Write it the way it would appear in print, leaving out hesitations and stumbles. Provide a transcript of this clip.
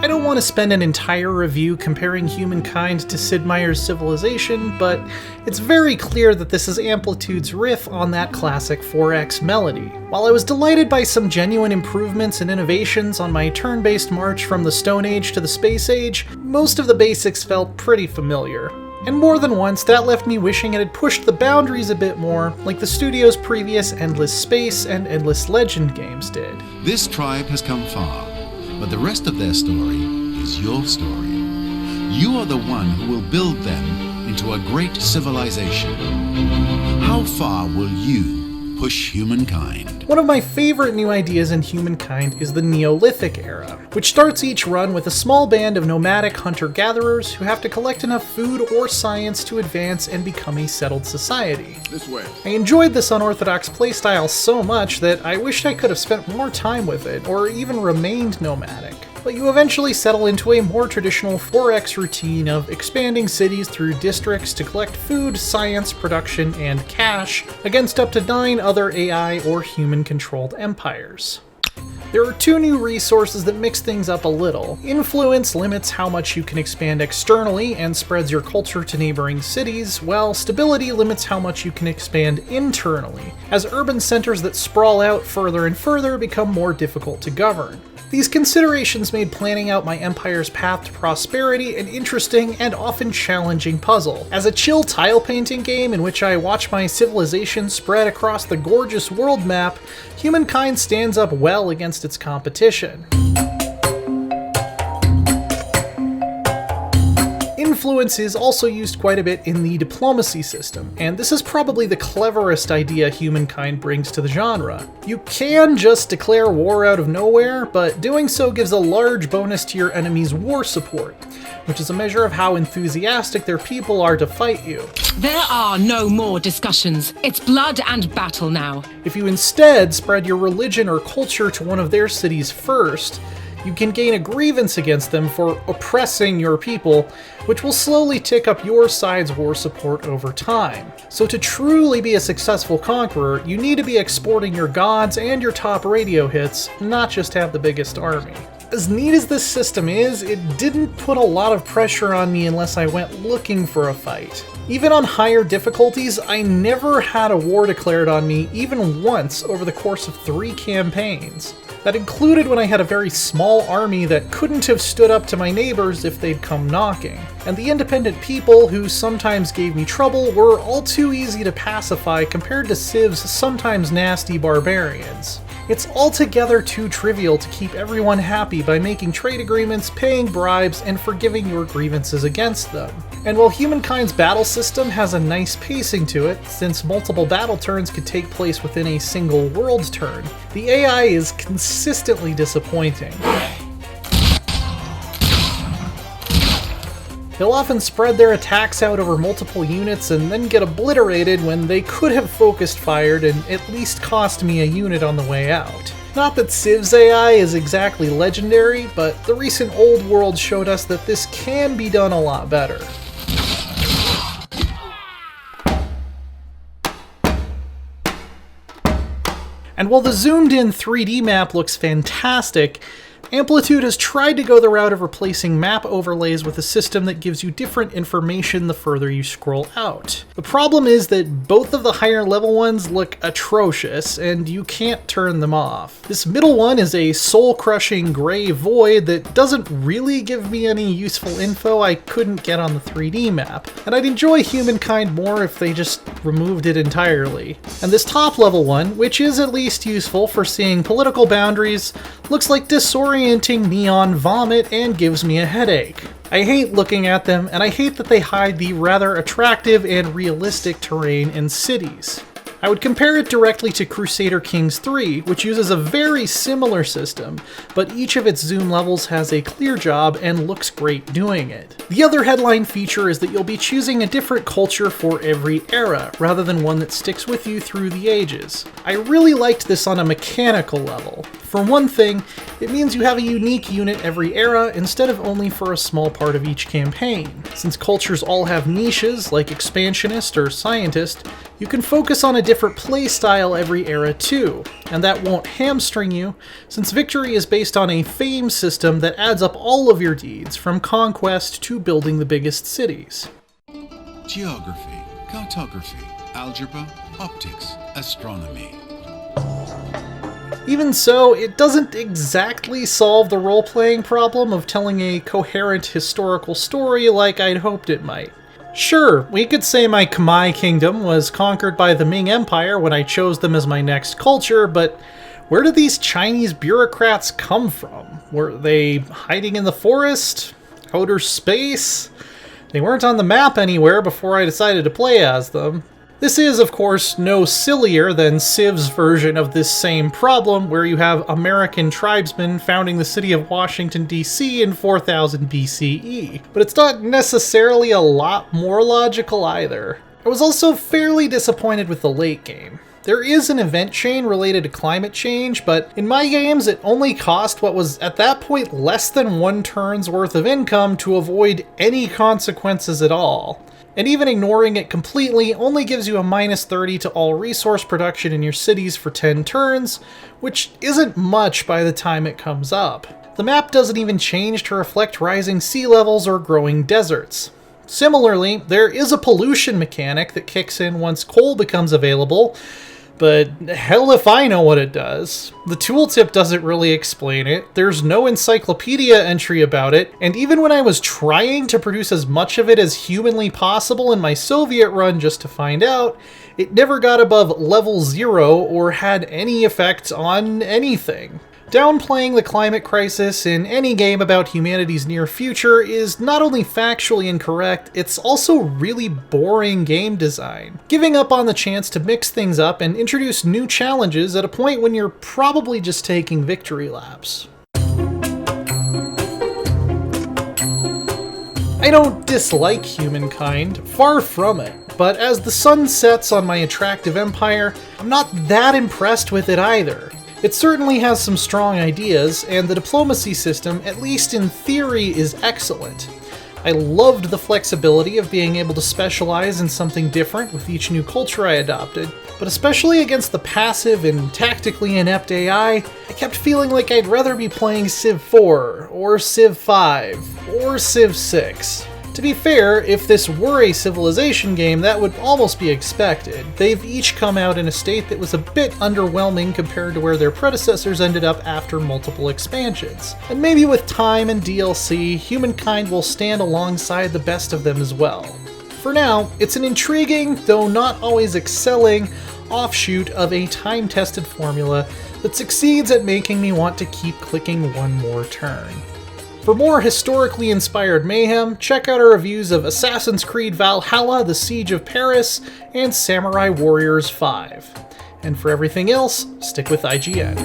I don't want to spend an entire review comparing Humankind to Sid Meier's Civilization, but it's very clear that this is Amplitude's riff on that classic 4X melody. While I was delighted by some genuine improvements and innovations on my turn-based march from the Stone Age to the Space Age, most of the basics felt pretty familiar. And more than once, that left me wishing it had pushed the boundaries a bit more, like the studio's previous Endless Space and Endless Legend games did. This tribe has come far, but the rest of their story is your story. You are the one who will build them into a great civilization. How far will you push humankind? One of my favorite new ideas in Humankind is the Neolithic era, which starts each run with a small band of nomadic hunter-gatherers who have to collect enough food or science to advance and become a settled society. This way. I enjoyed this unorthodox playstyle so much that I wished I could have spent more time with it, or even remained nomadic. But you eventually settle into a more traditional 4X routine of expanding cities through districts to collect food, science, production, and cash against up to 9 other AI or human-controlled empires. There are 2 new resources that mix things up a little. Influence limits how much you can expand externally and spreads your culture to neighboring cities, while stability limits how much you can expand internally, as urban centers that sprawl out further and further become more difficult to govern. These considerations made planning out my empire's path to prosperity an interesting and often challenging puzzle. As a chill tile painting game in which I watch my civilization spread across the gorgeous world map, Humankind stands up well against its competition. Influence is also used quite a bit in the diplomacy system, and this is probably the cleverest idea Humankind brings to the genre. You can just declare war out of nowhere, but doing so gives a large bonus to your enemy's war support, which is a measure of how enthusiastic their people are to fight you. There are no more discussions. It's blood and battle now. If you instead spread your religion or culture to one of their cities first, you can gain a grievance against them for oppressing your people, which will slowly tick up your side's war support over time. So to truly be a successful conqueror, you need to be exporting your gods and your top radio hits, not just have the biggest army. As neat as this system is, it didn't put a lot of pressure on me unless I went looking for a fight. Even on higher difficulties, I never had a war declared on me even once over the course of 3 campaigns. That included when I had a very small army that couldn't have stood up to my neighbors if they'd come knocking. And the independent people who sometimes gave me trouble were all too easy to pacify compared to Civ's sometimes nasty barbarians. It's altogether too trivial to keep everyone happy by making trade agreements, paying bribes, and forgiving your grievances against them. And while Humankind's battle system has a nice pacing to it, since multiple battle turns could take place within a single world turn, the AI is consistently disappointing. They'll often spread their attacks out over multiple units and then get obliterated when they could have focused fired and at least cost me a unit on the way out. Not that Civ's AI is exactly legendary, but the recent Old World showed us that this can be done a lot better. And while the zoomed-in 3D map looks fantastic, Amplitude has tried to go the route of replacing map overlays with a system that gives you different information the further you scroll out. The problem is that both of the higher level ones look atrocious, and you can't turn them off. This middle one is a soul-crushing gray void that doesn't really give me any useful info I couldn't get on the 3D map, and I'd enjoy Humankind more if they just removed it entirely. And this top level one, which is at least useful for seeing political boundaries, looks like disorienting neon vomit and gives me a headache. I hate looking at them, and I hate that they hide the rather attractive and realistic terrain in cities. I would compare it directly to Crusader Kings 3, which uses a very similar system, but each of its zoom levels has a clear job and looks great doing it. The other headline feature is that you'll be choosing a different culture for every era, rather than one that sticks with you through the ages. I really liked this on a mechanical level. For one thing, it means you have a unique unit every era instead of only for a small part of each campaign. Since cultures all have niches, like Expansionist or Scientist, you can focus on a different playstyle every era too, and that won't hamstring you, since victory is based on a fame system that adds up all of your deeds, from conquest to building the biggest cities. Geography, cartography, algebra, optics, astronomy. Even so, it doesn't exactly solve the role-playing problem of telling a coherent historical story like I'd hoped it might. Sure, we could say my Khmer kingdom was conquered by the Ming Empire when I chose them as my next culture, but where did these Chinese bureaucrats come from? Were they hiding in the forest? Outer space? They weren't on the map anywhere before I decided to play as them. This is, of course, no sillier than Civ's version of this same problem, where you have American tribesmen founding the city of Washington, D.C. in 4000 BCE. But it's not necessarily a lot more logical either. I was also fairly disappointed with the late game. There is an event chain related to climate change, but in my games it only cost what was at that point less than 1 turn's worth of income to avoid any consequences at all. And even ignoring it completely only gives you a -30 to all resource production in your cities for 10 turns, which isn't much by the time it comes up. The map doesn't even change to reflect rising sea levels or growing deserts. Similarly, there is a pollution mechanic that kicks in once coal becomes available, but hell if I know what it does. The tooltip doesn't really explain it, there's no encyclopedia entry about it, and even when I was trying to produce as much of it as humanly possible in my Soviet run just to find out, it never got above level 0 or had any effect on anything. Downplaying the climate crisis in any game about humanity's near future is not only factually incorrect, it's also really boring game design, giving up on the chance to mix things up and introduce new challenges at a point when you're probably just taking victory laps. I don't dislike Humankind, far from it, but as the sun sets on my attractive empire, I'm not that impressed with it either. It certainly has some strong ideas, and the diplomacy system, at least in theory, is excellent. I loved the flexibility of being able to specialize in something different with each new culture I adopted, but especially against the passive and tactically inept AI, I kept feeling like I'd rather be playing Civ 4, or Civ 5, or Civ 6. To be fair, if this were a civilization game, that would almost be expected. They've each come out in a state that was a bit underwhelming compared to where their predecessors ended up after multiple expansions. And maybe with time and DLC, Humankind will stand alongside the best of them as well. For now, it's an intriguing, though not always excelling, offshoot of a time-tested formula that succeeds at making me want to keep clicking one more turn. For more historically inspired mayhem, check out our reviews of Assassin's Creed Valhalla, The Siege of Paris, and Samurai Warriors 5. And for everything else, stick with IGN.